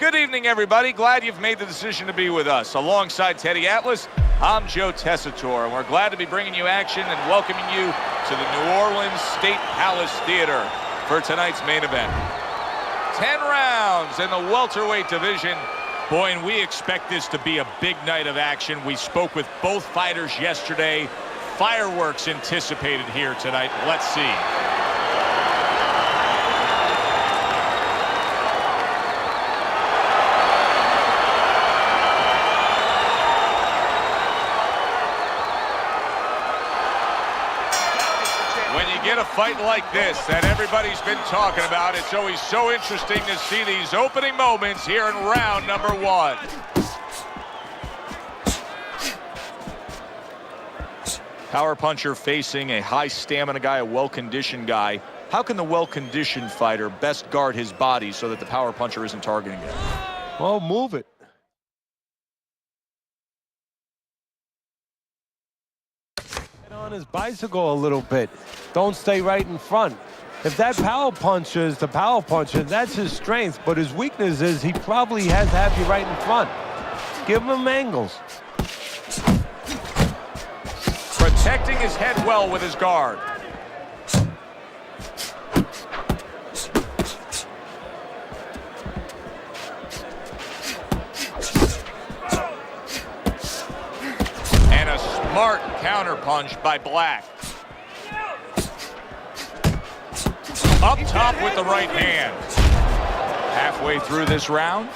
Good evening, everybody. Glad you've made the decision to be with us. Alongside Teddy Atlas, I'm Joe Tessitore, and we're glad to be bringing you action and welcoming you to the New Orleans State Palace Theater for tonight's main event. 10 rounds in the welterweight division. Boy, and we expect this to be a big night of action. We spoke with both fighters yesterday. Fireworks anticipated here tonight. Let's see. When you get a fight like this that everybody's been talking about, it's always so interesting to see these opening moments here in round number 1. Power puncher facing a high stamina guy, a well-conditioned guy. How can the well-conditioned fighter best guard his body so that the power puncher isn't targeting him? Well, move it. Get on his bicycle a little bit. Don't stay right in front. If that power puncher is the power puncher, that's his strength, but his weakness is he probably has to have you right in front. Give him angles. Protecting his head well with his guard. And a smart counterpunch by Black. Up top with the right hand. Halfway through this round.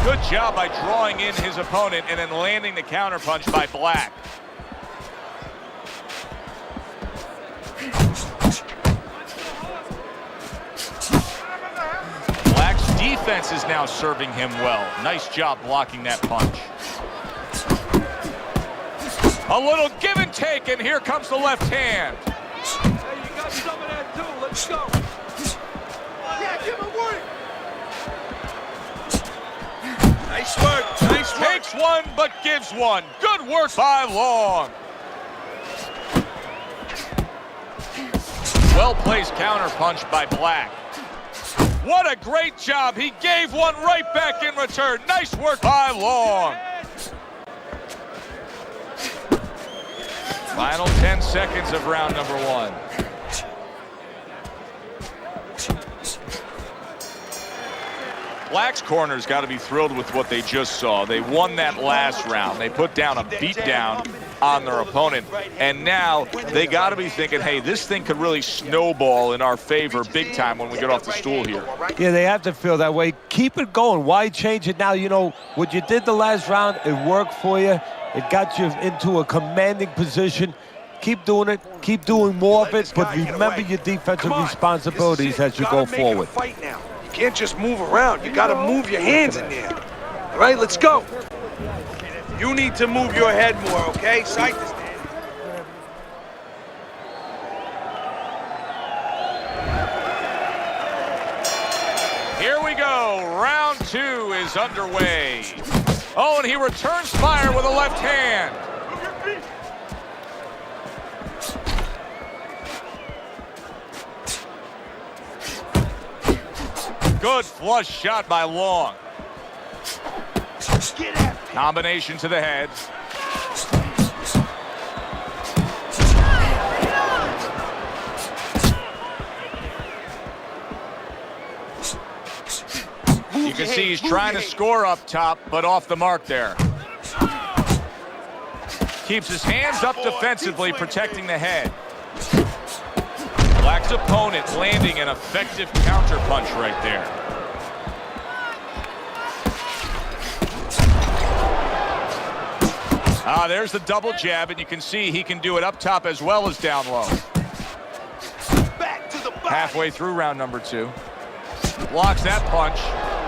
Good job by drawing in his opponent and then landing the counterpunch by Black. Black's defense is now serving him well. Nice job blocking that punch. A little give and take, and here comes the left hand. Hey, you got some of that too. Let's go. Yeah, give him work. Nice work. Nice work. Takes one, but gives one. Good work by Long. Well-placed counterpunch by Black. What a great job. He gave one right back in return. Nice work by Long. Final 10 seconds of round number 1. Black's corner's got to be thrilled with what they just saw. They won that last round. They put down a beatdown on their opponent. And now they got to be thinking, hey, this thing could really snowball in our favor big time when we get off the stool here. Yeah, they have to feel that way. Keep it going. Why change it now? You know, what you did the last round, it worked for you. It got you into a commanding position. Keep doing it. Keep doing more of it. But remember your defensive responsibilities as you go forward. You can't just move around. You got to move your hands in there. All right, let's go. You need to move your head more, okay? Sight this. Here we go. Round 2 is underway. Oh, and he returns fire with a left hand. Good flush shot by Long. Combination to the head. You can see he's trying to score up top, but off the mark there. Keeps his hands up defensively, protecting the head. Black's opponent landing an effective counterpunch right there. There's the double jab, and you can see he can do it up top as well as down low. Halfway through round number 2. Blocks that punch.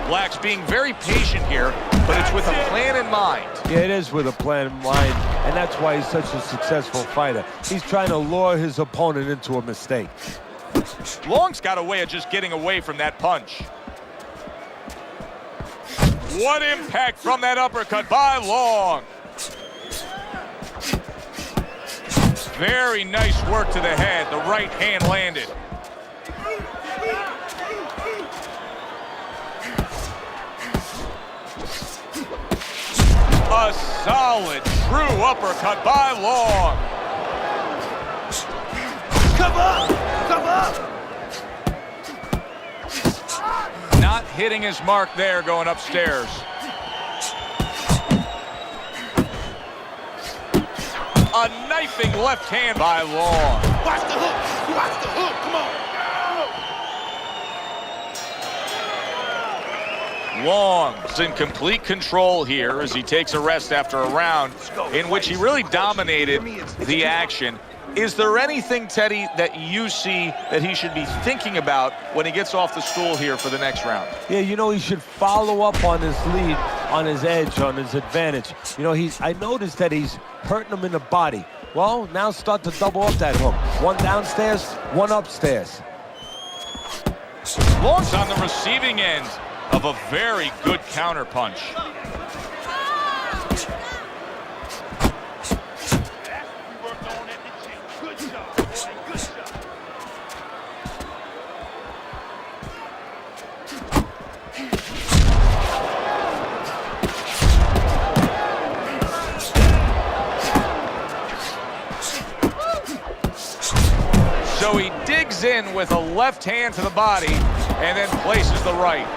Black's being very patient here, but it's with a plan in mind. Yeah, it is with a plan in mind, and that's why he's such a successful fighter. He's trying to lure his opponent into a mistake. Long's got a way of just getting away from that punch. What impact from that uppercut by Long. Very nice work to the head. The right hand landed. A solid, true uppercut by Long. Come up! Come up! Not hitting his mark there going upstairs. A knifing left hand by Long. Watch the hook! Watch the hook! Come on! Long's in complete control here as he takes a rest after a round in which he really dominated the action. Is there anything, Teddy, that you see that he should be thinking about when he gets off the stool here for the next round? Yeah, you know, he should follow up on his lead, on his edge, on his advantage. You know, I noticed that he's hurting him in the body. Well, now start to double up that hook. One downstairs, one upstairs. Long's on the receiving end of a very good counter punch. So he digs in with a left hand to the body and then places the right.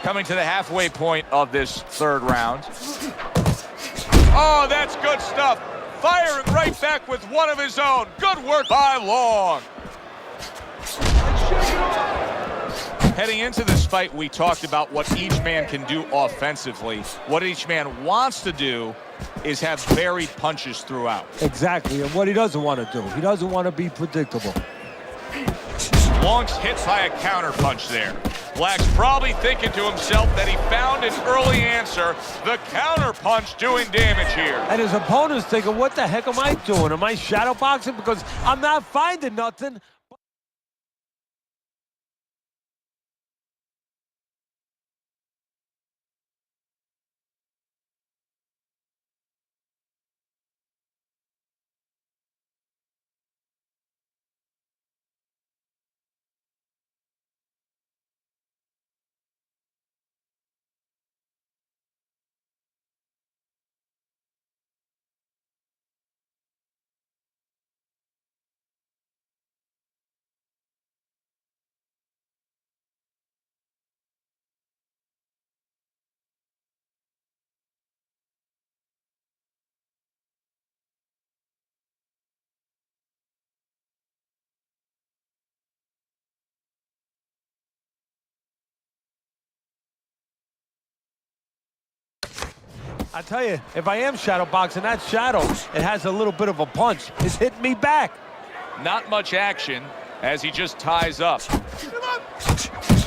Coming to the halfway point of this third round. Oh, that's good stuff. Firing right back with one of his own. Good work by Long. Heading into this fight, we talked about what each man can do offensively. What each man wants to do is have varied punches throughout. Exactly, and what he doesn't want to do. He doesn't want to be predictable. Long's hit by a counter punch there. Black's probably thinking to himself that he found an early answer. The counter punch doing damage here. And his opponent's thinking, what the heck am I doing? Am I shadow boxing? Because I'm not finding nothing. I tell you, if I am shadow boxing, that shadow, it has a little bit of a punch. It's hitting me back. Not much action as he just ties up.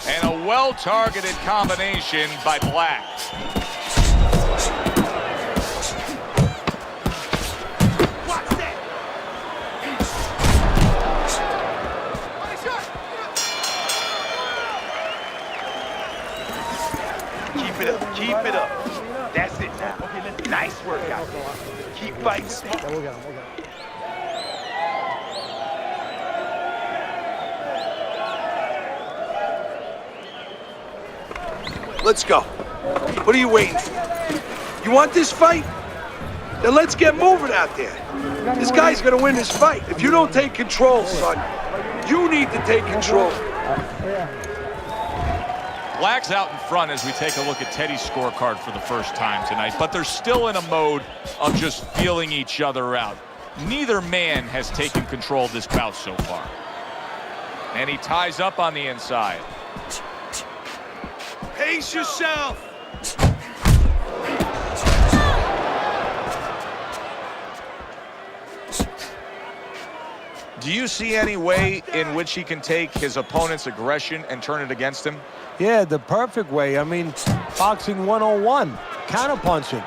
And a well-targeted combination by Black. Keep it up. Keep it up. That's it now. Nice workout. Keep fighting. Let's go. What are you waiting for? You want this fight? Then let's get moving out there. This guy's gonna win this fight. If you don't take control, son, you need to take control. Black's out in front as we take a look at Teddy's scorecard for the first time tonight, but they're still in a mode of just feeling each other out. Neither man has taken control of this bout so far. And he ties up on the inside. Pace yourself. Do you see any way in which he can take his opponent's aggression and turn it against him? Yeah, the perfect way. I mean, boxing 101, counterpunching.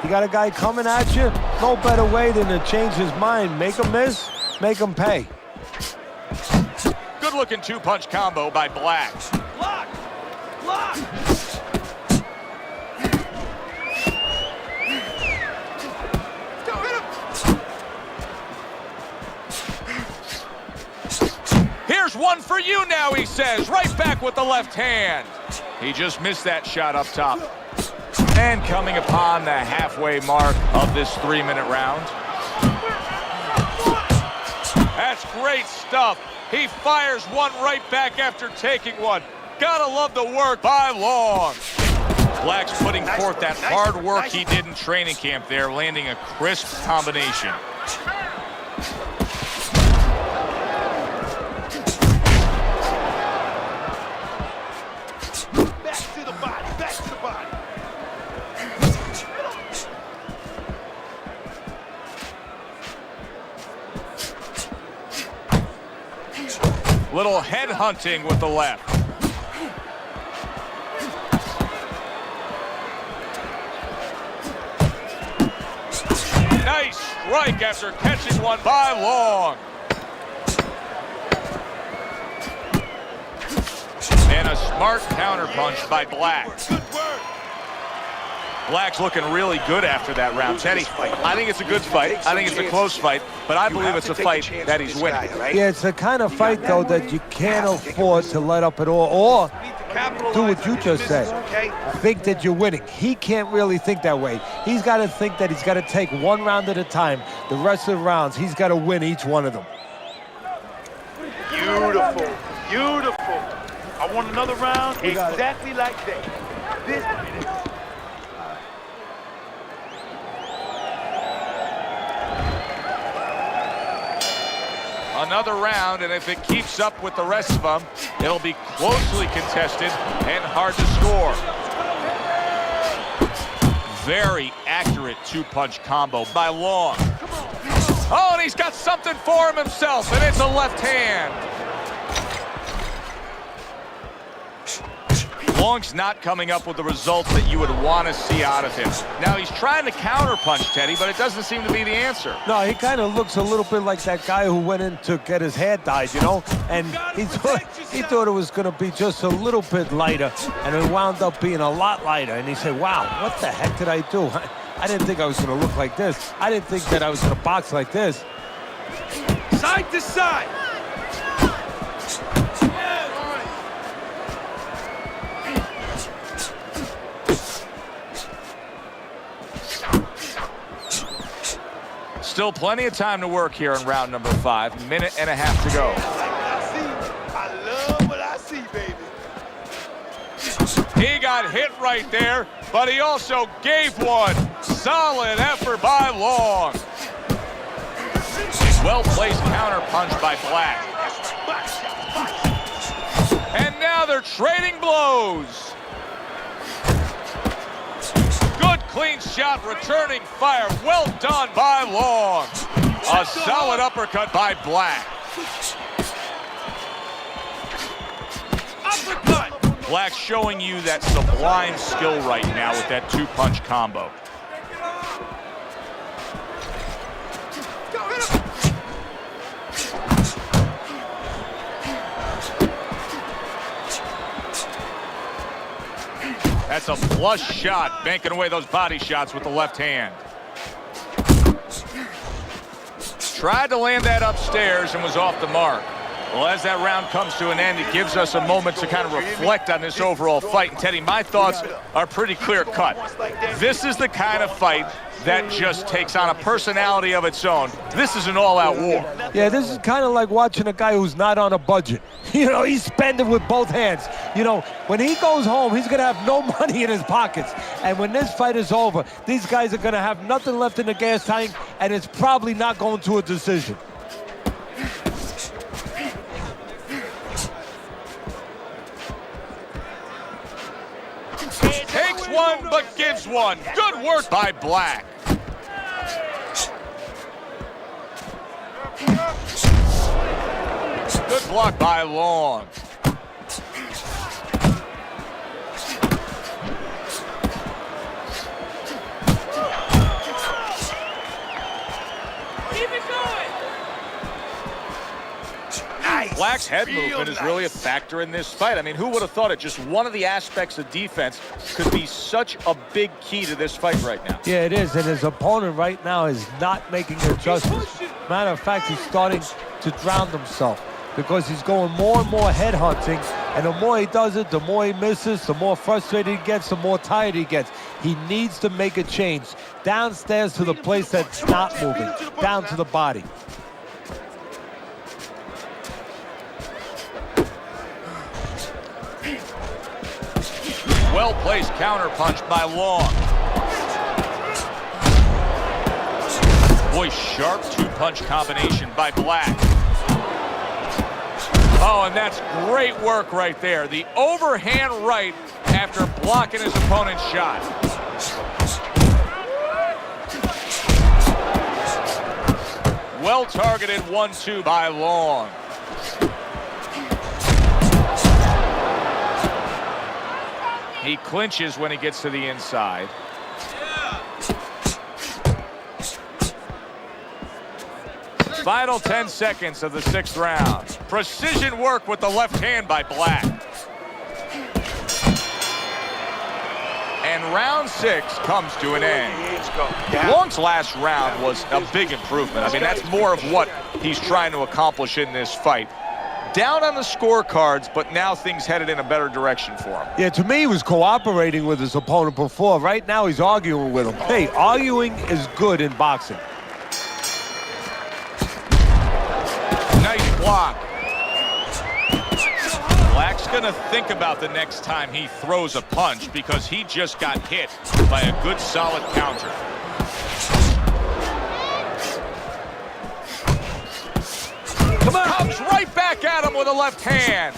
You got a guy coming at you, no better way than to change his mind. Make him miss, make him pay. Good-looking two-punch combo by Black. Block! Block! There's one for you now, he says. Right back with the left hand. He just missed that shot up top. And coming upon the halfway mark of this 3-minute round. That's great stuff. He fires one right back after taking one. Gotta love the work by Long. Black's putting forth that hard work he did in training camp there, landing a crisp combination. Back to the body, back to the body. Little head hunting with the left. Nice strike after catching one by Long. And a smart counterpunch by Black. Good work. Black's looking really good after that round. Teddy, I think it's a good fight. I think it's a close fight, but I believe it's a fight that he's winning. Yeah, it's the kind of fight, though, that you can't afford to let up at all, or do what you just said. Think that you're winning. He can't really think that way. He's got to think that he's got to take one round at a time. The rest of the rounds, he's got to win each one of them. Beautiful, beautiful. I want another round exactly like that. This. Another round, and if it keeps up with the rest of them, it'll be closely contested and hard to score. Very accurate two-punch combo by Long. Oh, and he's got something for him himself, and it's a left hand. Long's not coming up with the results that you would want to see out of him. Now, he's trying to counterpunch, Teddy, but it doesn't seem to be the answer. No, he kind of looks a little bit like that guy who went in to get his hair dyed, you know? And he thought it was going to be just a little bit lighter, and it wound up being a lot lighter. And he said, wow, what the heck did I do? I didn't think I was going to look like this. I didn't think that I was going to box like this. Side to side. Still plenty of time to work here in round number 5. Minute and a half to go. I love what I see, baby. He got hit right there, but he also gave one. Solid effort by Long. Well-placed counterpunch by Black. And now they're trading blows. Good clean shot, returning fire. Well done by Long. A solid uppercut by Black. Uppercut. Black showing you that sublime skill right now with that two-punch combo. That's a flush shot, banking away those body shots with the left hand. Tried to land that upstairs and was off the mark. Well, as that round comes to an end, it gives us a moment to kind of reflect on this overall fight. And Teddy, my thoughts are pretty clear-cut. This is the kind of fight that just takes on a personality of its own. This is an all-out war. Yeah, this is kind of like watching a guy who's not on a budget. You know, he's spending with both hands. You know, when he goes home, he's going to have no money in his pockets. And when this fight is over, these guys are going to have nothing left in the gas tank, and it's probably not going to a decision. Takes one, but gives one. Good work by Black. Good block by Long. Black's head movement is really a factor in this fight. I mean, who would have thought it? Just one of the aspects of defense could be such a big key to this fight right now. Yeah, it is, and his opponent right now is not making adjustments. Matter of fact, he's starting to drown himself. because he's going more and more head hunting, and the more he does it, the more he misses, the more frustrated he gets, the more tired he gets. He needs to make a change downstairs to the place that's not moving, down to the body. Well-placed counterpunch by Long. Boy, sharp two-punch combination by Black. Oh, and that's great work right there. The overhand right after blocking his opponent's shot. Well-targeted 1-2 by Long. He clinches when he gets to the inside. Final 10 seconds of the 6th round. Precision work with the left hand by Black. And round 6 comes to an end. Long's last round was a big improvement. I mean, that's more of what he's trying to accomplish in this fight. Down on the scorecards, but now things headed in a better direction for him. Yeah, to me, he was cooperating with his opponent before. Right now, he's arguing with him. Hey, arguing is good in boxing. Nice block. Black's gonna think about the next time he throws a punch because he just got hit by a good solid counter. Come on. Comes right back at him with a left hand.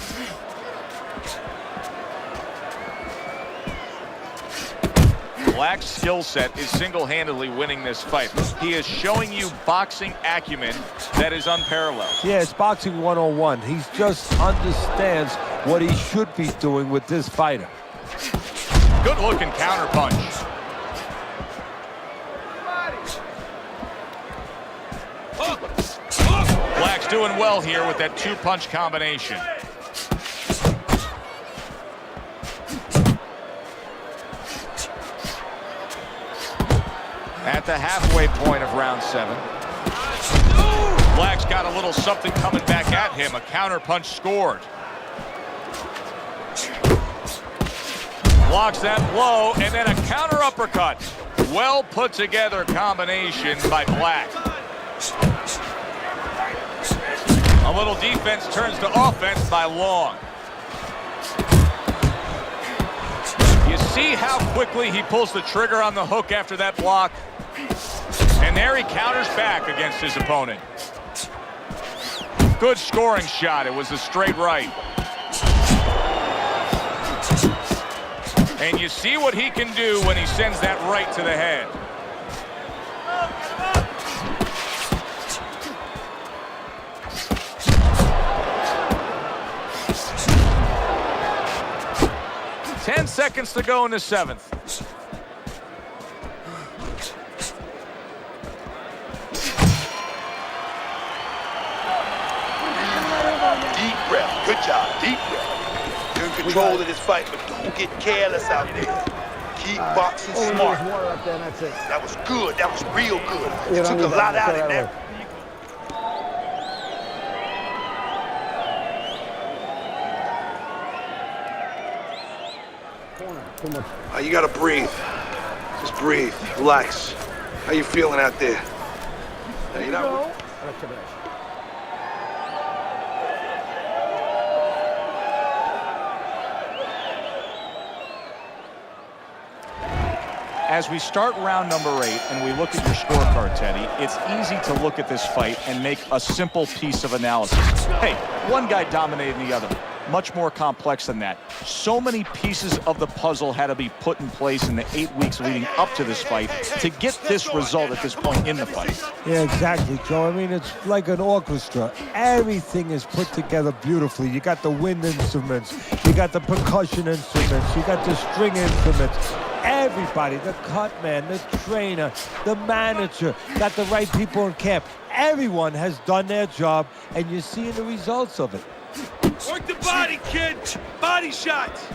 Black's skill set is single-handedly winning this fight. He is showing you boxing acumen that is unparalleled. Yeah, it's boxing 101. He just understands what he should be doing with this fighter. Good-looking counterpunch. Black's doing well here with that two-punch combination. At the halfway point of round 7. Black's got a little something coming back at him. A counterpunch scored. Blocks that blow, and then a counter uppercut. Well put together combination by Black. A little defense turns to offense by Long. You see how quickly he pulls the trigger on the hook after that block? And there he counters back against his opponent. Good scoring shot. It was a straight right. And you see what he can do when he sends that right to the head. Ten seconds to go in the 7th. Deep breath. Good job. Deep breath. You're in control of this fight, but don't get careless out there. Keep boxing smart. That was good. That was real good. You took a lot out in there. You gotta breathe. Just breathe. Relax. How you feeling out there? Now, you're not... As we start round number 8 and we look at your scorecard, Teddy, it's easy to look at this fight and make a simple piece of analysis. Hey, one guy dominated the other. Much more complex than that. So many pieces of the puzzle had to be put in place in the 8 weeks leading up to this fight to get this result at this point in the fight. Yeah, exactly, Joe. I mean, it's like an orchestra. Everything is put together beautifully. You got the wind instruments, you got the percussion instruments, you got the string instruments. Everybody, the cut man, the trainer, the manager, got the right people in camp. Everyone has done their job, and you're seeing the results of it. Work the body, kid! Body shots!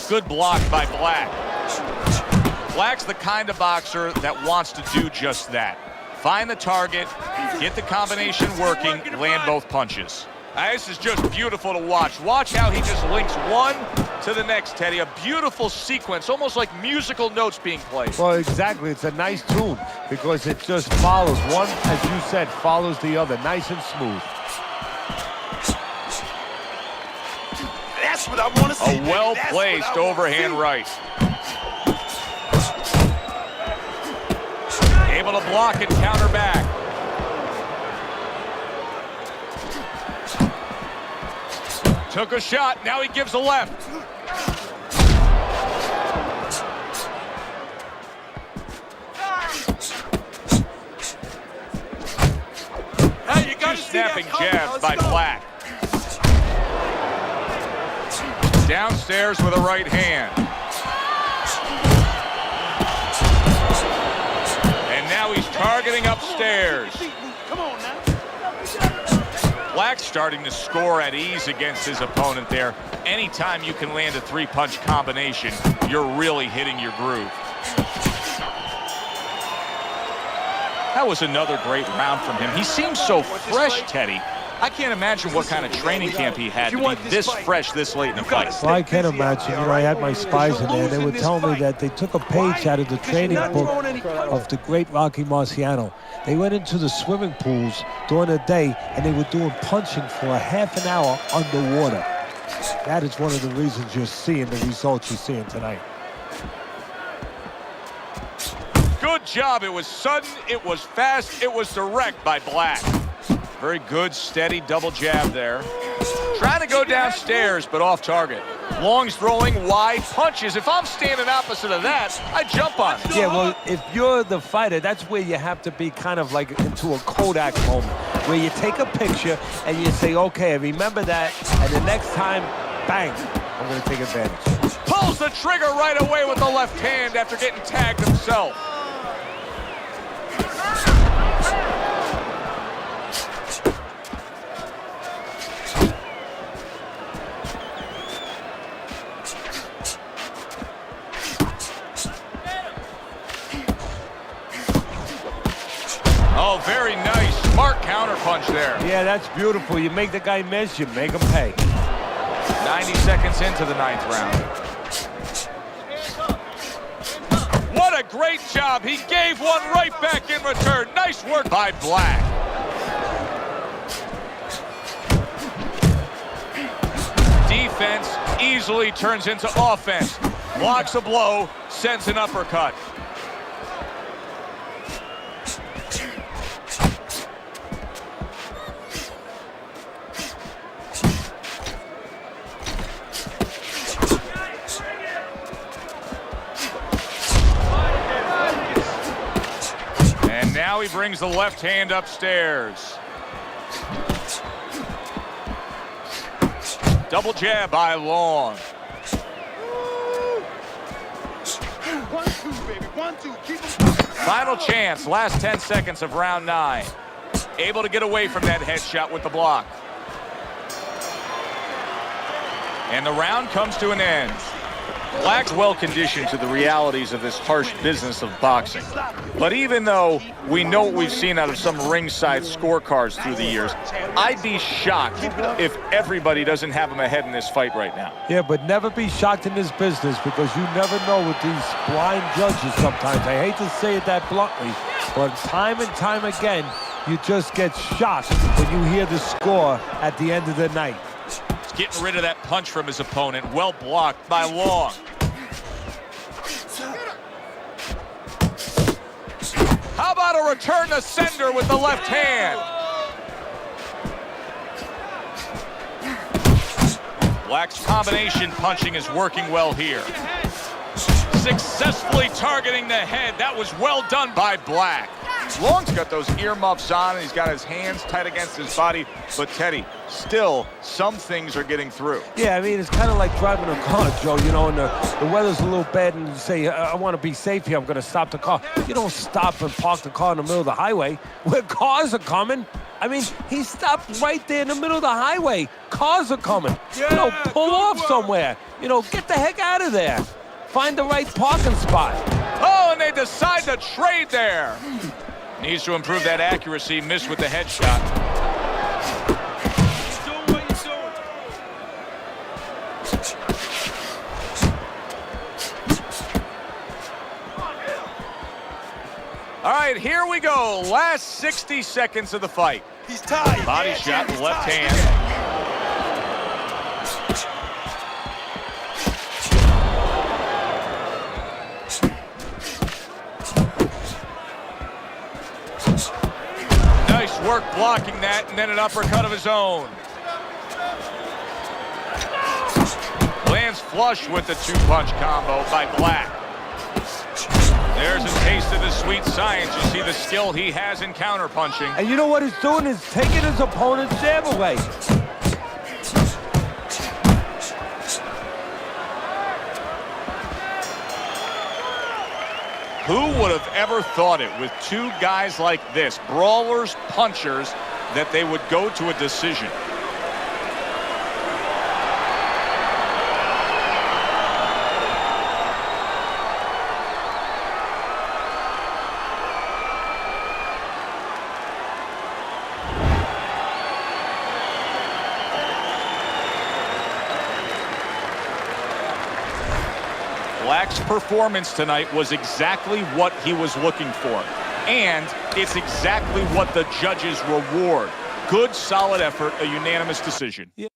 Good block by Black. Black's the kind of boxer that wants to do just that. Find the target, get the combination working, land both punches. This is just beautiful to watch. Watch how he just links one to the next, Teddy. A beautiful sequence, almost like musical notes being played. Well, exactly. It's a nice tune because it just follows. One, as you said, follows the other. Nice and smooth. That's what I want to see. A well-placed overhand right. Able to block and counter back. Took a shot, now he gives a left. Hey, you got Two snapping jabs by Black. Downstairs with a right hand. And now he's targeting upstairs. Come on now. Black's starting to score at ease against his opponent there. Anytime you can land a three-punch combination, you're really hitting your groove. That was another great round from him. He seems so fresh, Teddy. I can't imagine what kind of training camp he had to be this fresh this late in the fight. Well, I can't imagine. You know, I had my spies in there. They were telling me that they took a page out of the training book of the great Rocky Marciano. They went into the swimming pools during the day, and they were doing punching for a half an hour underwater. That is one of the reasons you're seeing the results you're seeing tonight. Good job. It was sudden, it was fast, it was direct by Black. Very good, steady double jab there. Trying to go downstairs, but off target. Long's throwing wide punches. If I'm standing opposite of that, I jump on it. Yeah, well, if you're the fighter, that's where you have to be kind of like into a Kodak moment, where you take a picture and you say, okay, I remember that, and the next time, bang, I'm going to take advantage. Pulls the trigger right away with the left hand after getting tagged himself. Oh, very nice. Smart counterpunch there. Yeah, that's beautiful. You make the guy miss, you make him pay. 90 seconds into the 9th round. What a great job. He gave one right back in return. Nice work by Black. Defense easily turns into offense. Blocks a blow, sends an uppercut. Now he brings the left hand upstairs. Double jab by Long. 1-2, baby. 1-2. Keep him. Final chance, last 10 seconds of round 9. Able to get away from that headshot with the block. And the round comes to an end. Black's well-conditioned to the realities of this harsh business of boxing. But even though we know what we've seen out of some ringside scorecards through the years, I'd be shocked if everybody doesn't have him ahead in this fight right now. Yeah, but never be shocked in this business because you never know with these blind judges sometimes. I hate to say it that bluntly, but time and time again, you just get shocked when you hear the score at the end of the night. Getting rid of that punch from his opponent. Well blocked by Long. How about a return to sender with the left hand? Black's combination punching is working well here. Successfully targeting the head. That was well done by Black. Long's got those earmuffs on and he's got his hands tight against his body. But Teddy, still, some things are getting through. Yeah, I mean, it's kind of like driving a car, Joe, you know, and the weather's a little bad and you say, I want to be safe here, I'm going to stop the car. You don't stop and park the car in the middle of the highway where cars are coming. I mean, he stopped right there in the middle of the highway. Cars are coming. Yeah, you know, pull off work. somewhere. You know, get the heck out of there. Find the right parking spot. Oh, and they decide to trade there. Needs to improve that accuracy. Missed with the headshot. right, here we go. Last 60 seconds of the fight. He's tied. Body Yeah, shot, he's left tied. hand. Nice work blocking that, and then an uppercut of his own. Lands flush with the two-punch combo by Black. There's a taste of the sweet science. You see the skill he has in counterpunching. And you know what he's doing is taking his opponent's jab away. Who would have ever thought it with two guys like this, brawlers, punchers, that they would go to a decision? Black's performance tonight was exactly what he was looking for. And it's exactly what the judges reward. Good, solid effort, a unanimous decision. Yeah.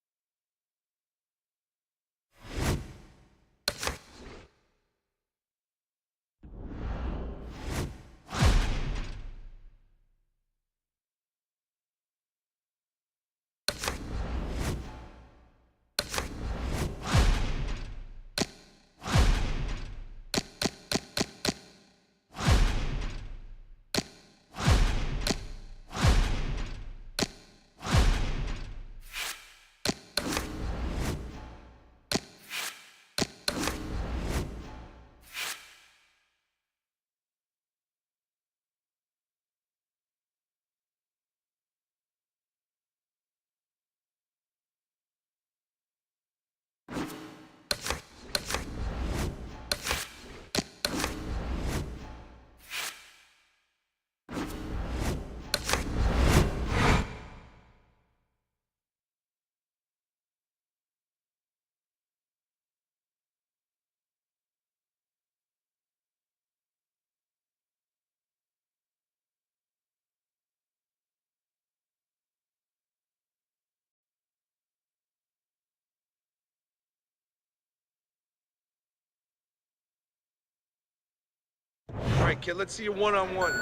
All right, kid, let's see you one-on-one.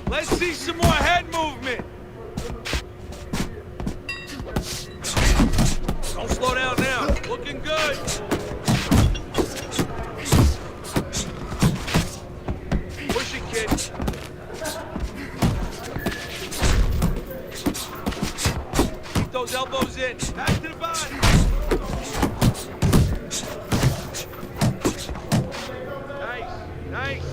Let's see some more head movement. Don't slow down now. Looking good. Push it, kid. Keep those elbows in. Back to the body. Nice, nice.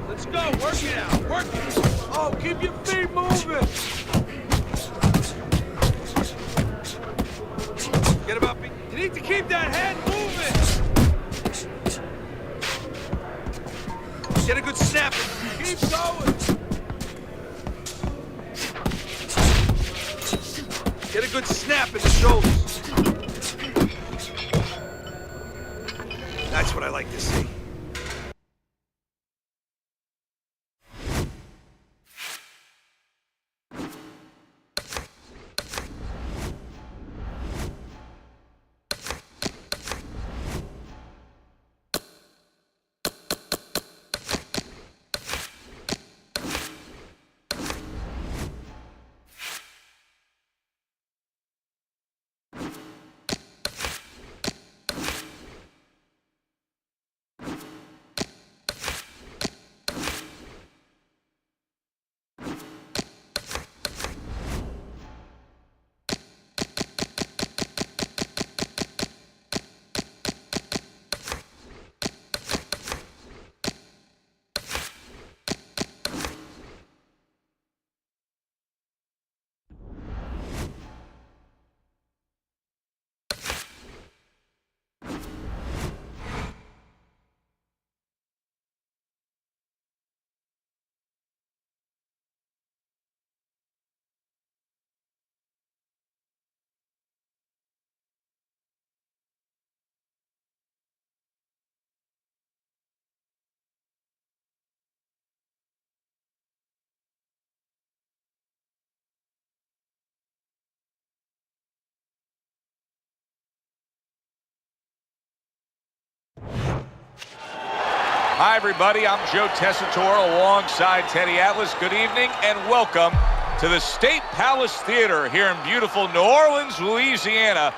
Let's go, work it out, work it. Oh, keep your feet moving. Get about feet. You need to keep that head moving. Get a good snap. Keep going. Get a good snap in the shoulders. That's what I like to see. Hi, everybody. I'm Joe Tessitore alongside Teddy Atlas. Good evening and welcome to the State Palace Theater here in beautiful New Orleans, Louisiana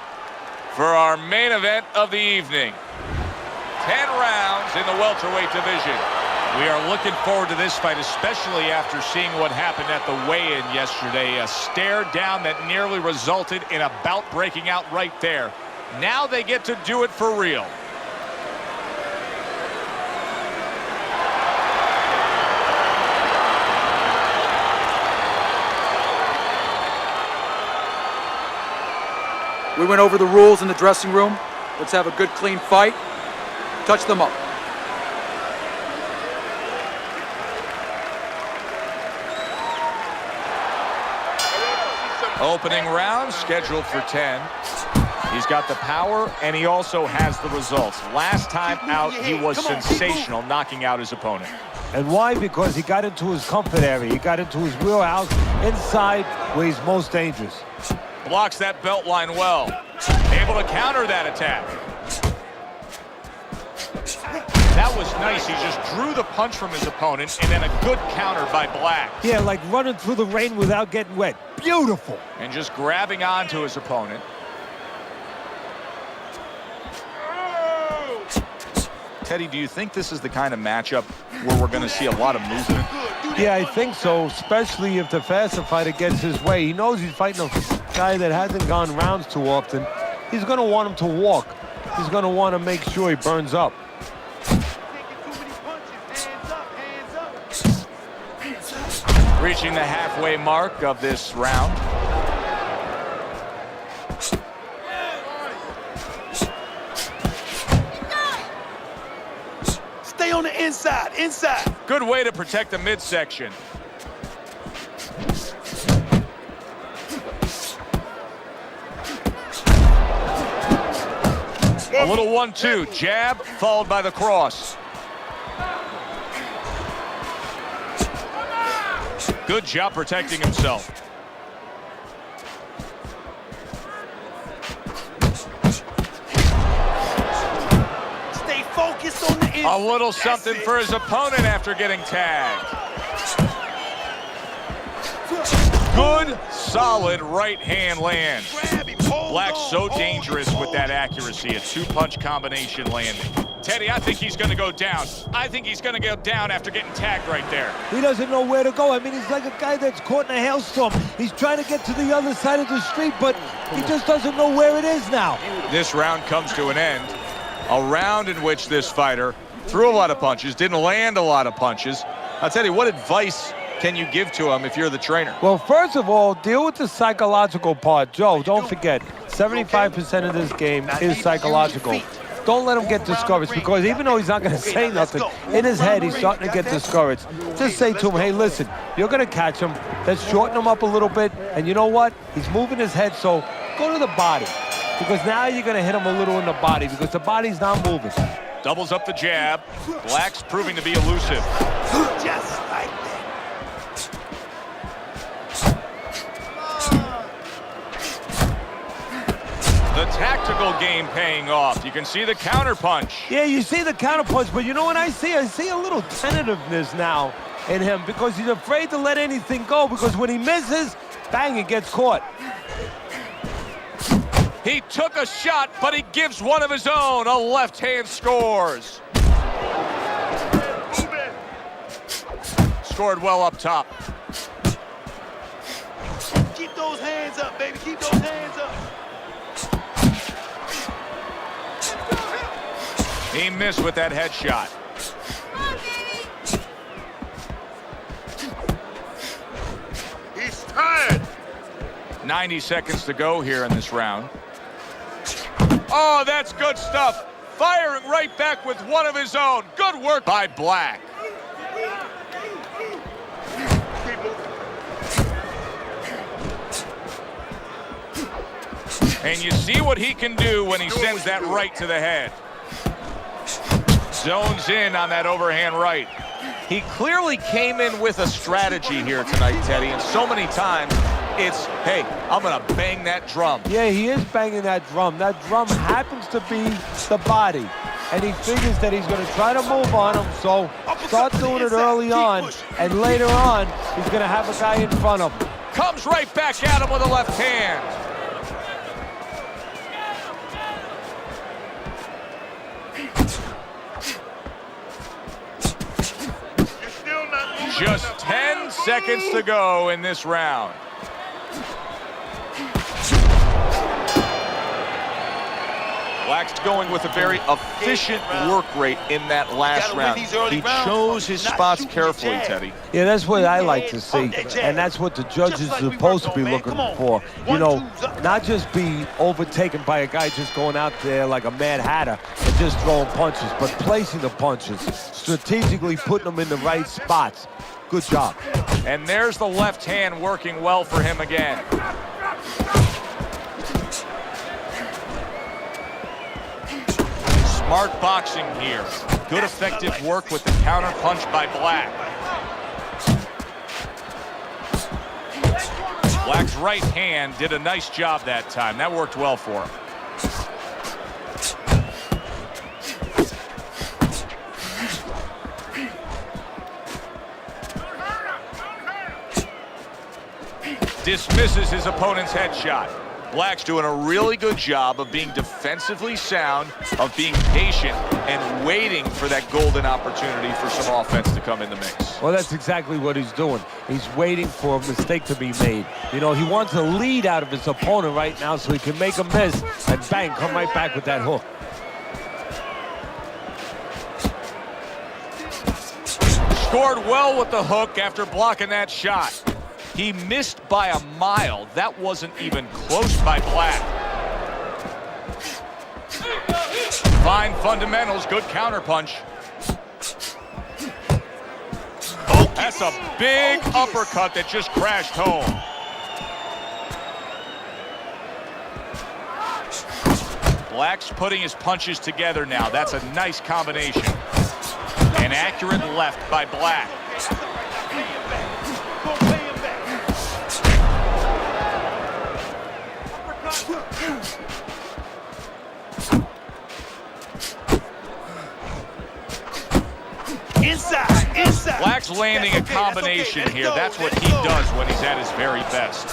for our main event of the evening. 10 rounds in the welterweight division. We are looking forward to this fight, especially after seeing what happened at the weigh-in yesterday. A stare down that nearly resulted in a bout breaking out right there. Now they get to do it for real. We went over the rules in the dressing room. Let's have a good, clean fight. Touch them up. Opening round scheduled for 10. He's got the power, and he also has the results. Last time out, he was sensational, knocking out his opponent. And why? Because he got into his comfort area. He got into his wheelhouse inside where he's most dangerous. Blocks that belt line well. Able to counter that attack. That was nice. He just drew the punch from his opponent, and then a good counter by Black. Yeah, like running through the rain without getting wet. Beautiful. And just grabbing onto his opponent. Teddy, do you think this is the kind of matchup where we're going to see a lot of movement? Yeah, I think so, especially if the faster fighter gets his way. He knows he's fighting a guy that hasn't gone rounds too often. He's going to want him to walk. He's going to want to make sure he burns up. Reaching the halfway mark of this round. Stay on the inside, inside. Good way to protect the midsection. A little 1-2, jab followed by the cross. Good job protecting himself. Stay focused on the inside. A little something for his opponent after getting tagged. Good, solid right hand land. Black's so dangerous with that accuracy. A two-punch combination landing. Teddy, I think he's going to go down. I think he's going to go down after getting tagged right there. He doesn't know where to go. I mean, he's like a guy that's caught in a hailstorm. He's trying to get to the other side of the street, but he just doesn't know where it is now. This round comes to an end. A round in which this fighter threw a lot of punches, didn't land a lot of punches. I'll tell you, what advice can you give to him if you're the trainer? Well, first of all, deal with the psychological part. Joe, don't forget, 75% of this game is psychological. Don't let him get discouraged, because even though he's not going to say nothing, in his head he's starting to get discouraged. Just say to him, hey, listen, you're going to catch him. Let's shorten him up a little bit. And you know what? He's moving his head, so go to the body. Because now you're going to hit him a little in the body, because the body's not moving. Doubles up the jab. Black's proving to be elusive. Just like that. The tactical game paying off. You can see the counter punch. Yeah, you see the counter punch, but you know what I see? I see a little tentativeness now in him, because he's afraid to let anything go, because when he misses, bang, it gets caught. He took a shot, but he gives one of his own. A left hand scores. Scored well up top. Keep those hands up, baby. Keep those hands up. He missed with that headshot. He's tired. 90 seconds to go here in this round. Oh, that's good stuff. Firing right back with one of his own. Good work by Black. And you see what he can do when he sends that right to the head. Zones in on that overhand right. He clearly came in with a strategy here tonight, Teddy, and so many times it's, hey, I'm going to bang that drum. Yeah, he is banging that drum. That drum happens to be the body. and he figures that he's going to try to move on him, so start doing it early on, and later on, he's going to have a guy in front of him. Comes right back at him with a left hand. Just 10 seconds to go in this round. Black's going with a very efficient work rate in that last round. He chose his spots carefully, Teddy. Yeah, that's what I like to see, and that's what the judges are supposed to be looking for. You know, not just be overtaken by a guy just going out there like a Mad Hatter and just throwing punches, but placing the punches, strategically putting them in the right spots. Good job. And there's the left hand working well for him again. Smart boxing here. Good effective work with the counter punch by Black. Black's right hand did a nice job that time. That worked well for him. Dismisses his opponent's headshot. Black's doing a really good job of being defensively sound, of being patient, and waiting for that golden opportunity for some offense to come in the mix. Well, that's exactly what he's doing. He's waiting for a mistake to be made. You know, he wants a lead out of his opponent right now so he can make a miss and bang, come right back with that hook. Scored well with the hook after blocking that shot. He missed by a mile. That wasn't even close by Black. Fine fundamentals, good counterpunch. That's a big uppercut that just crashed home. Black's putting his punches together now. That's a nice combination. An accurate left by Black. Inside. Black's landing a combination here. That's what he does when he's at his very best.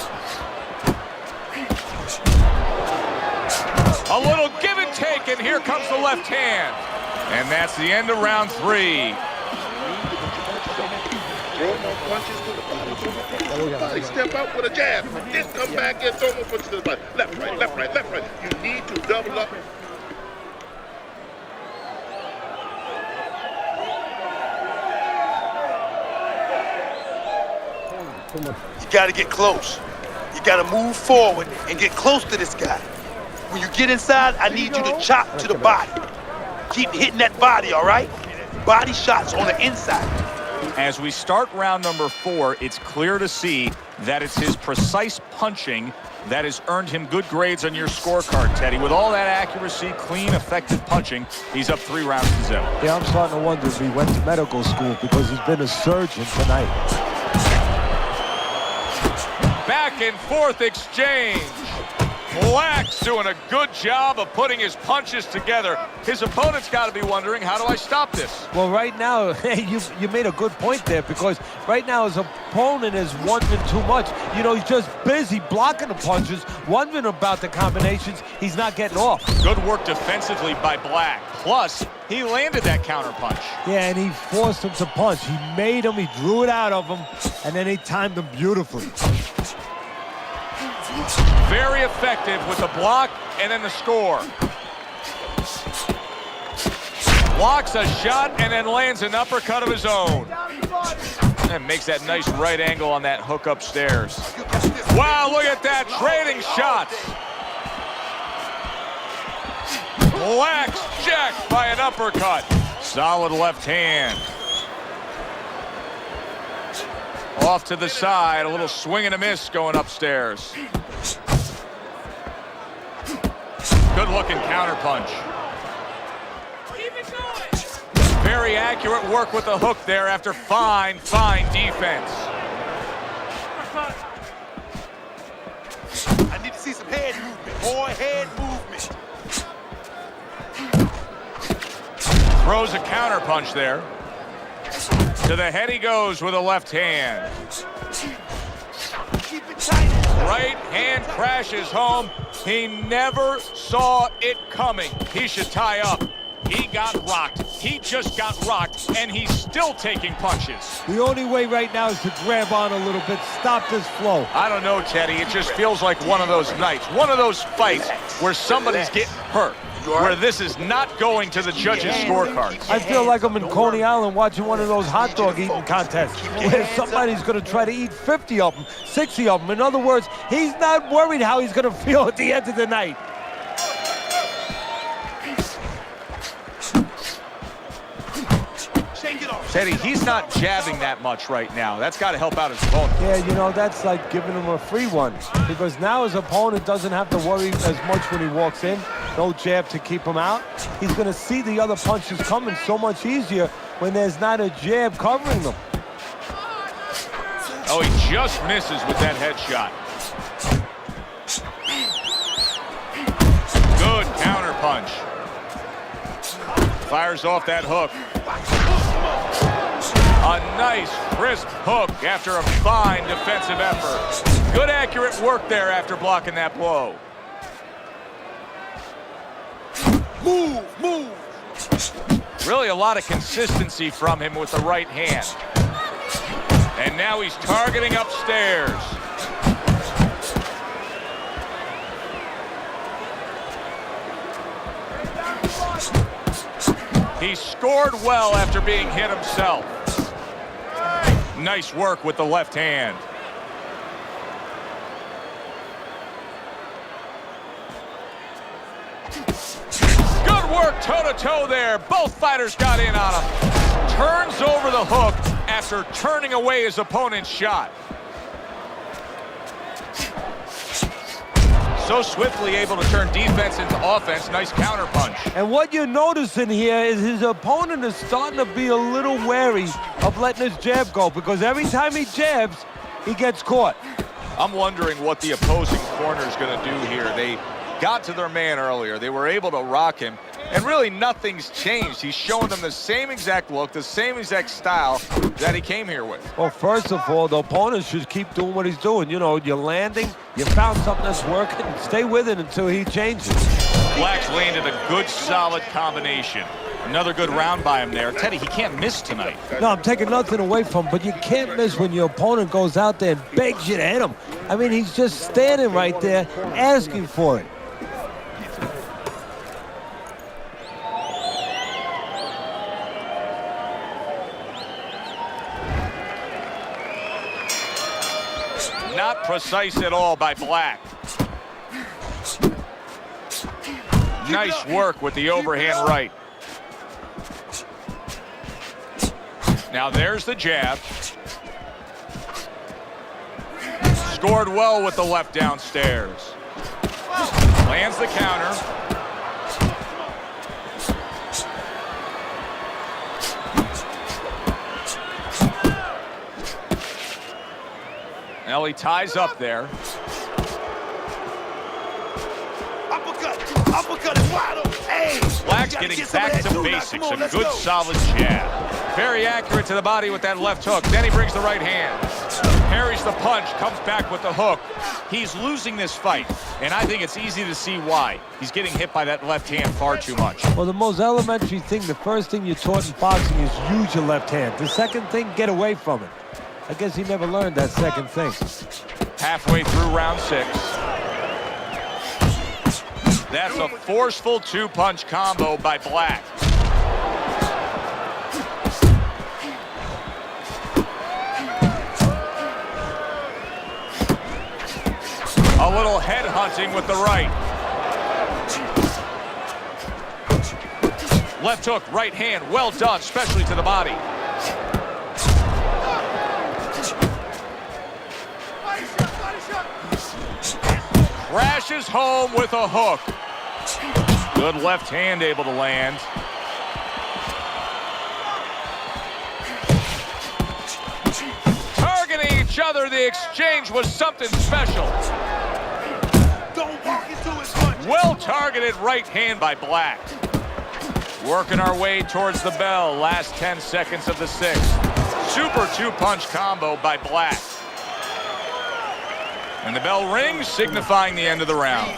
A little give and take, and here comes the left hand. And that's the end of round 3. Throw more punches to the body. Step out with a jab. Then come back and throw more punches to the body. Left, right, left, right, left, right. You need to double up. You gotta get close. You gotta move forward and get close to this guy. When you get inside, I need you to chop to the body. Keep hitting that body, all right? Body shots on the inside. As we start round number 4, it's clear to see that it's his precise punching that has earned him good grades on your scorecard, Teddy. With all that accuracy, clean, effective punching, he's up 3 rounds to 0. Yeah, I'm starting to wonder if he went to medical school because he's been a surgeon tonight. Back and forth exchange. Black's doing a good job of putting his punches together. His opponent's got to be wondering, how do I stop this? Well, right now, you made a good point there because right now his opponent is wondering too much. You know, he's just busy blocking the punches, wondering about the combinations. He's not getting off. Good work defensively by Black. Plus, he landed that counter punch. Yeah, and he forced him to punch. He made him, he drew it out of him, and then he timed him beautifully. Very effective with the block and then the score. Blocks a shot and then lands an uppercut of his own. And makes that nice right angle on that hook upstairs. Wow, look at that, trading shots. Black's jacked by an uppercut. Solid left hand. Off to the side, a little swing and a miss going upstairs. Good looking counter punch. Very accurate work with the hook there after fine defense. I need to see some head movement. More head movement. Throws a counter punch there. To the head he goes with a left hand. Right hand crashes home. He never saw it coming. He should tie up. He got rocked. He just got rocked, and he's still taking punches. The only way right now is to grab on a little bit, stop this flow. I don't know, Teddy. It just feels like one of those nights, one of those fights where somebody's getting hurt, where this is not going to the judges' scorecards. I feel like I'm in Coney Island watching one of those hot dog eating contests where somebody's going to try to eat 50 of them, 60 of them. In other words, he's not worried how he's going to feel at the end of the night. Teddy, he's not jabbing that much right now. That's got to help out his opponent. Yeah, you know, that's like giving him a free one because now his opponent doesn't have to worry as much when he walks in. No jab to keep him out. He's going to see the other punches coming so much easier when there's not a jab covering them. Oh, he just misses with that headshot. Good counter punch. Fires off that hook. A nice, crisp hook after a fine defensive effort. Good, accurate work there after blocking that blow. Move. Really a lot of consistency from him with the right hand. And now he's targeting upstairs. He scored well after being hit himself. Nice work with the left hand. Good work toe-to-toe there. Both fighters got in on him. Turns over the hook after turning away his opponent's shot. So swiftly able to turn defense into offense. Nice counter punch. And what you're noticing here is his opponent is starting to be a little wary of letting his jab go because every time he jabs, he gets caught. I'm wondering what the opposing corner is going to do here. They got to their man earlier. They were able to rock him. And really nothing's changed. He's showing them the same exact look, the same exact style that he came here with. Well, first of all, the opponent should keep doing what he's doing. You know, you're landing, you found something that's working, stay with it until he changes. Black's landed a good, solid combination. Another good round by him there. Teddy, he can't miss tonight. No, I'm taking nothing away from him, but you can't miss when your opponent goes out there and begs you to hit him. I mean, he's just standing right there asking for it. Not precise at all by Black. Nice work with the overhand right. Now there's the jab. Scored well with the left downstairs. Lands the counter. Now he ties up there. Uppercut is wide open. Hey, Black's getting back to basics. A good, solid jab. Very accurate to the body with that left hook. Then he brings the right hand. Parries the punch, comes back with the hook. He's losing this fight, and I think it's easy to see why. He's getting hit by that left hand far too much. Well, the most elementary thing, the first thing you're taught in boxing is use your left hand. The second thing, get away from it. I guess he never learned that second thing. Halfway through round 6. That's a forceful two-punch combo by Black. A little head hunting with the right. Left hook, right hand, well done, especially to the body. Crashes home with a hook. Good left hand able to land. Targeting each other, the exchange was something special. Don't walk into his punch. Well targeted right hand by Black. Working our way towards the bell. Last 10 seconds of the sixth. Super two-punch combo by Black. And the bell rings, signifying the end of the round.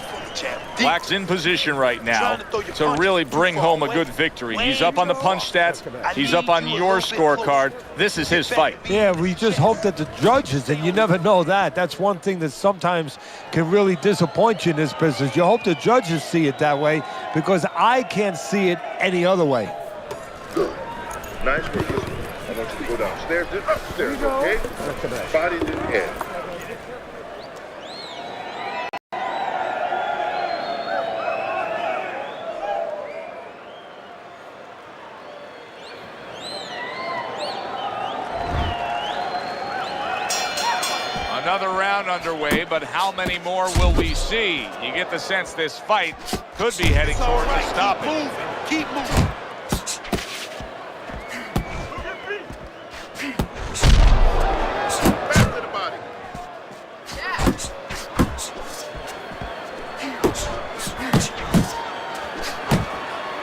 Black's in position right now to really bring home a good victory. He's up on the punch stats. He's up on your scorecard. This is his fight. Yeah, we just hope that the judges, and you never know that. That's one thing that sometimes can really disappoint you in this business. You hope the judges see it that way, because I can't see it any other way. Good. Nice work. I want you to go downstairs and upstairs, okay? Body to the head. Another round underway, but how many more will we see? You get the sense this fight could be heading towards a stoppage. Keep moving. Back to the body.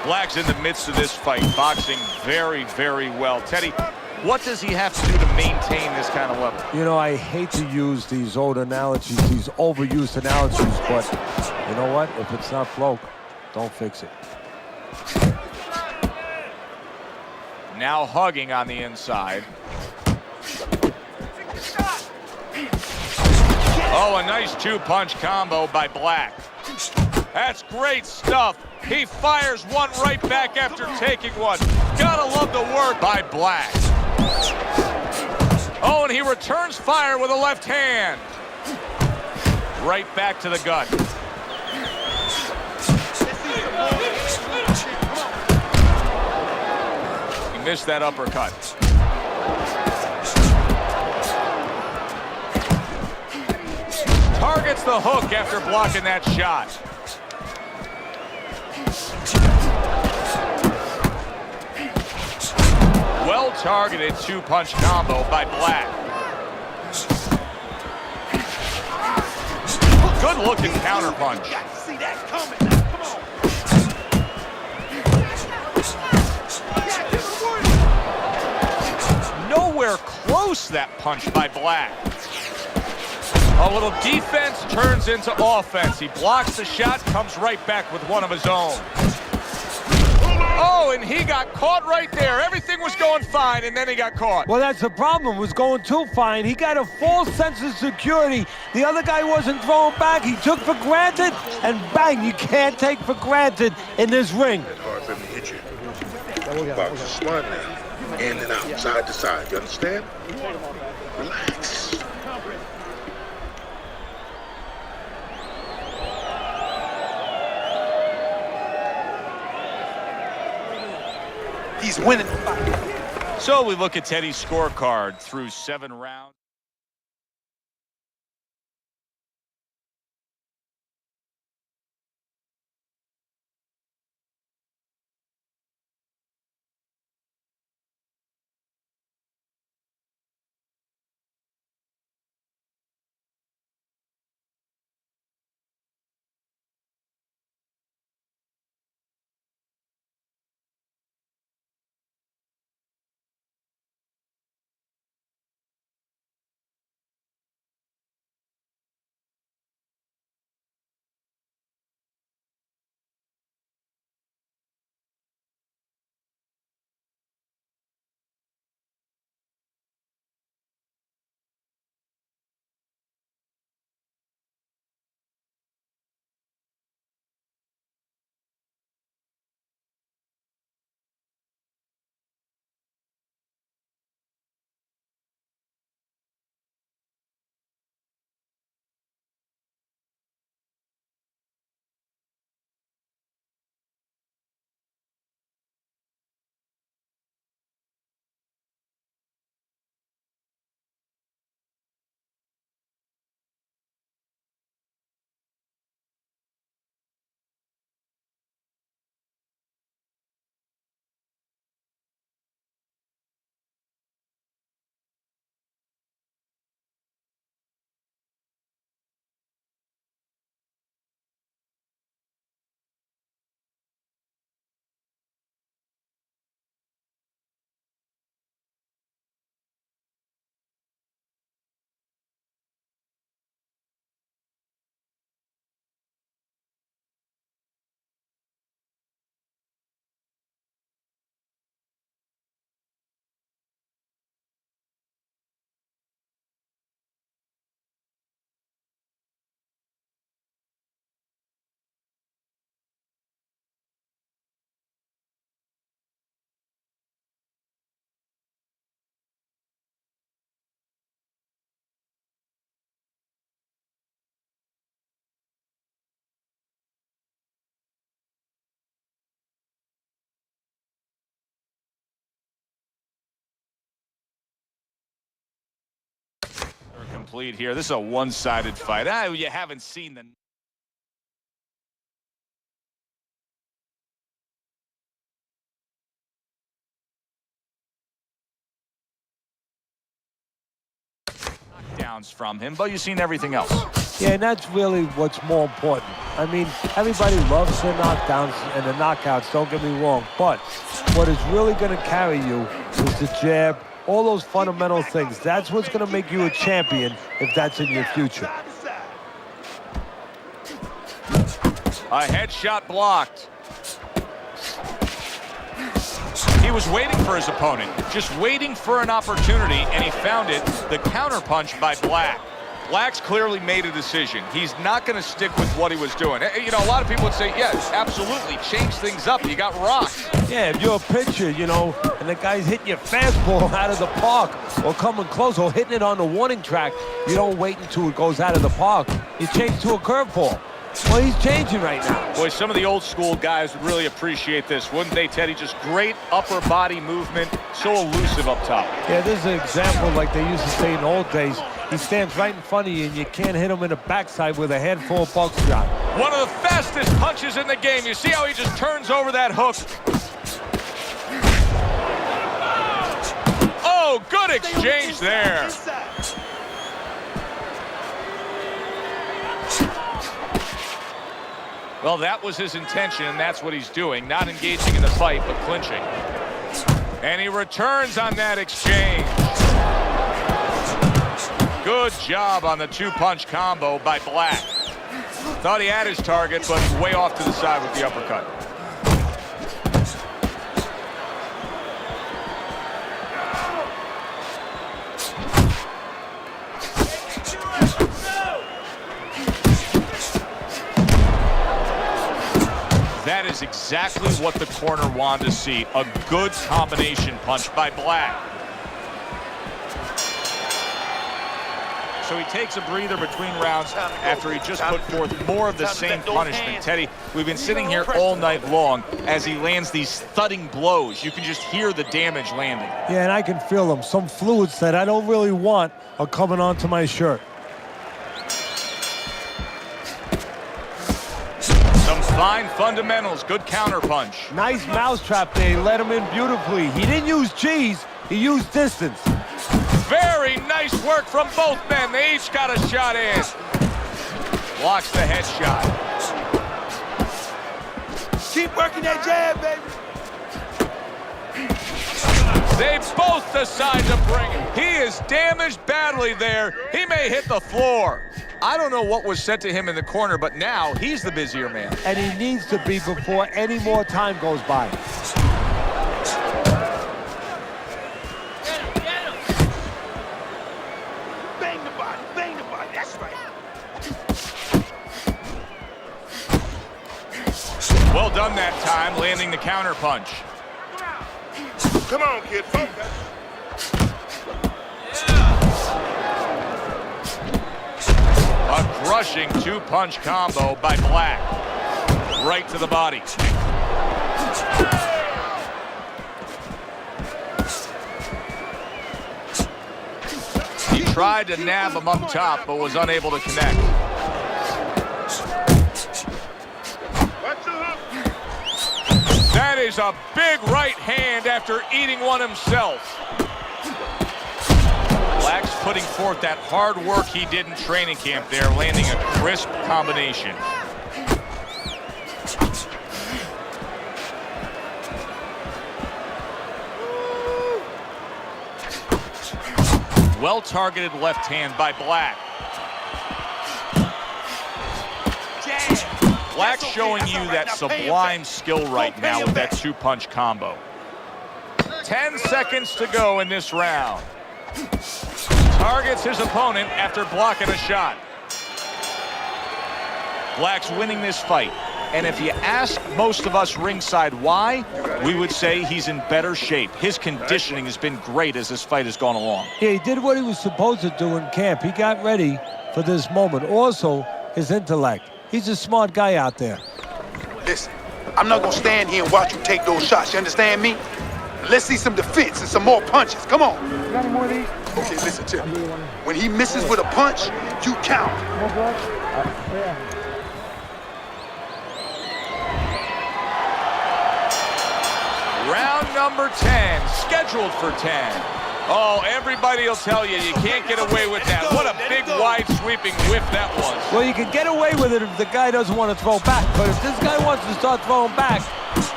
Black's in the midst of this fight, boxing very, very well. Teddy, what does he have to do to maintain this kind of level? You know, I hate to use these old analogies, these overused analogies, but you know what? If it's not broke, don't fix it. Now hugging on the inside. Oh, a nice two-punch combo by Black. That's great stuff. He fires one right back after taking one. Gotta love the work by Black. Oh, and he returns fire with a left hand. Right back to the gut. He missed that uppercut. Targets the hook after blocking that shot. Well-targeted two-punch combo by Black. Good-looking counterpunch. See that coming. Come on. Nowhere close, that punch by Black. A little defense turns into offense. He blocks the shot, comes right back with one of his own. Oh, and he got caught right there. Everything was going fine, and then he got caught. Well, that's the problem. It was going too fine. He got a false sense of security. The other guy wasn't throwing back. He took for granted, and bang, you can't take for granted in this ring. It's hard for him to hit you. Box is smart now. In and out, side to side. You understand? Relax. He's winning. So we look at Teddy's scorecard through 7 rounds. complete here. This is a one-sided fight. You haven't seen the... knockdowns from him, but you've seen everything else. Yeah, and that's really what's more important. I mean, everybody loves the knockdowns and the knockouts, don't get me wrong, but what is really going to carry you is the jab, all those fundamental things. That's what's going to make you a champion if that's in your future. A headshot blocked. He was waiting for his opponent, just waiting for an opportunity, and he found it. The counterpunch by Black. Black's clearly made a decision. He's not going to stick with what he was doing. You know, a lot of people would say, yes, absolutely, change things up. You got rocked. Yeah, if you're a pitcher, you know, and the guy's hitting your fastball out of the park or coming close or hitting it on the warning track, you don't wait until it goes out of the park. You change to a curveball. Well, he's changing right now. Boy, some of the old school guys would really appreciate this, wouldn't they, Teddy? Just great upper body movement, so elusive up top. Yeah, this is an example like they used to say in the old days. He stands right in front of you, and you can't hit him in the backside with a handful of buckshot. One of the fastest punches in the game. You see how he just turns over that hook? Oh, good exchange there. Well, that was his intention, and that's what he's doing. Not engaging in the fight, but clinching. And he returns on that exchange. Good job on the two-punch combo by Black. Thought he had his target, but way off to the side with the uppercut. That is exactly what the corner wanted to see. A good combination punch by Black. So he takes a breather between rounds after he just put forth more of the same punishment. Teddy, we've been sitting here all night long as he lands these thudding blows. You can just hear the damage landing. Yeah, and I can feel them. Some fluids that I don't really want are coming onto my shirt. Some fine fundamentals. Good counterpunch. Nice mousetrap there. He let him in beautifully. He didn't use cheese. He used distance. Very nice work from both men. They each got a shot in. Blocks the headshot. Keep working that jab, baby. They both decide to bring it. He is damaged badly there. He may hit the floor. I don't know what was said to him in the corner, but now he's the busier man. And he needs to be before any more time goes by. Well done that time, landing the counter punch. Come on, kid, focus. A crushing two-punch combo by Black. Right to the body. He tried to nab him up top, but was unable to connect. That is a big right hand after eating one himself. Black's putting forth that hard work he did in training camp there, landing a crisp combination. Well-targeted left hand by Black. Black showing you that sublime skill right now with that two-punch combo. 10 seconds to go in this round. Targets his opponent after blocking a shot. Black's winning this fight. And if you ask most of us ringside why, we would say he's in better shape. His conditioning has been great as this fight has gone along. Yeah, he did what he was supposed to do in camp. He got ready for this moment. Also, his intellect. He's a smart guy out there. Listen, I'm not gonna stand here and watch you take those shots. You understand me? Let's see some defense and some more punches. Come on. Okay, listen, Tim. When he misses with a punch, you count. Round number 10, scheduled for 10. Oh, everybody will tell you, you can't get away with that. What a big, wide, sweeping whiff that was. Well, you can get away with it if the guy doesn't want to throw back. But if this guy wants to start throwing back,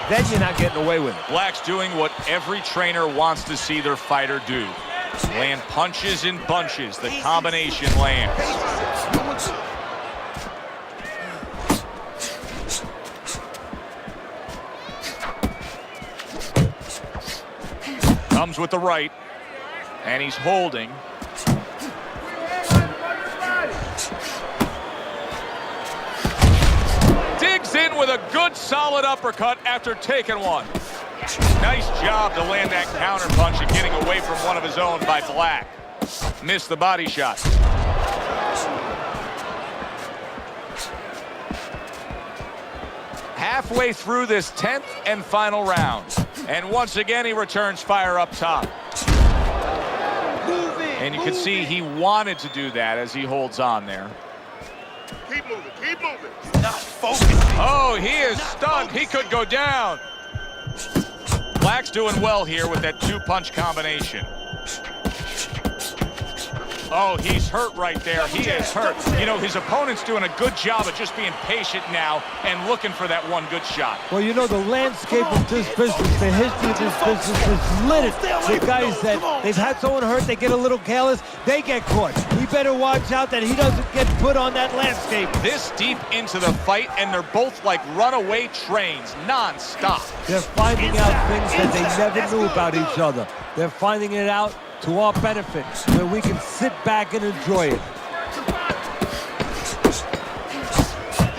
then you're not getting away with it. Black's doing what every trainer wants to see their fighter do. Land punches in bunches. The combination lands. Comes with the right. And he's holding. Digs in with a good solid uppercut after taking one. Nice job to land that counter punch and getting away from one of his own by Black. Missed the body shot. Halfway through this 10th and final round. And once again, he returns fire up top. And you can see he wanted to do that as he holds on there. Keep moving, keep moving. Not focusing. Oh, he is stunned. He could go down. Black's doing well here with that two-punch combination. Oh, he's hurt right there. He is hurt. You know, his opponent's doing a good job of just being patient now and looking for that one good shot. Well, you know, the landscape of this business, the history of this business is littered with guys that they've had someone hurt, they get a little careless, they get caught. We better watch out that he doesn't get put on that landscape. This deep into the fight, and they're both like runaway trains, non-stop. They're finding out things that they never knew about each other. They're finding it out to our benefit, where we can sit back and enjoy it.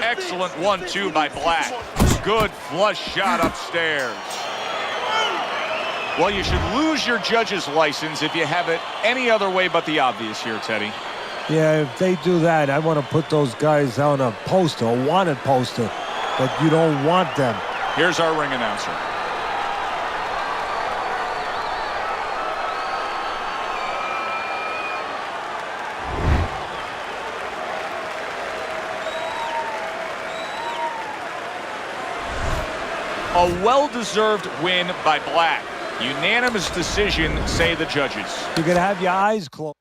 Excellent 1-2 by Black. Good flush shot upstairs. Well, you should lose your judge's license if you have it any other way but the obvious here, Teddy. Yeah, if they do that, I want to put those guys on a poster, a wanted poster, that you don't want them. Here's our ring announcer. A well-deserved win by Black. Unanimous decision, say the judges. You can have your eyes closed.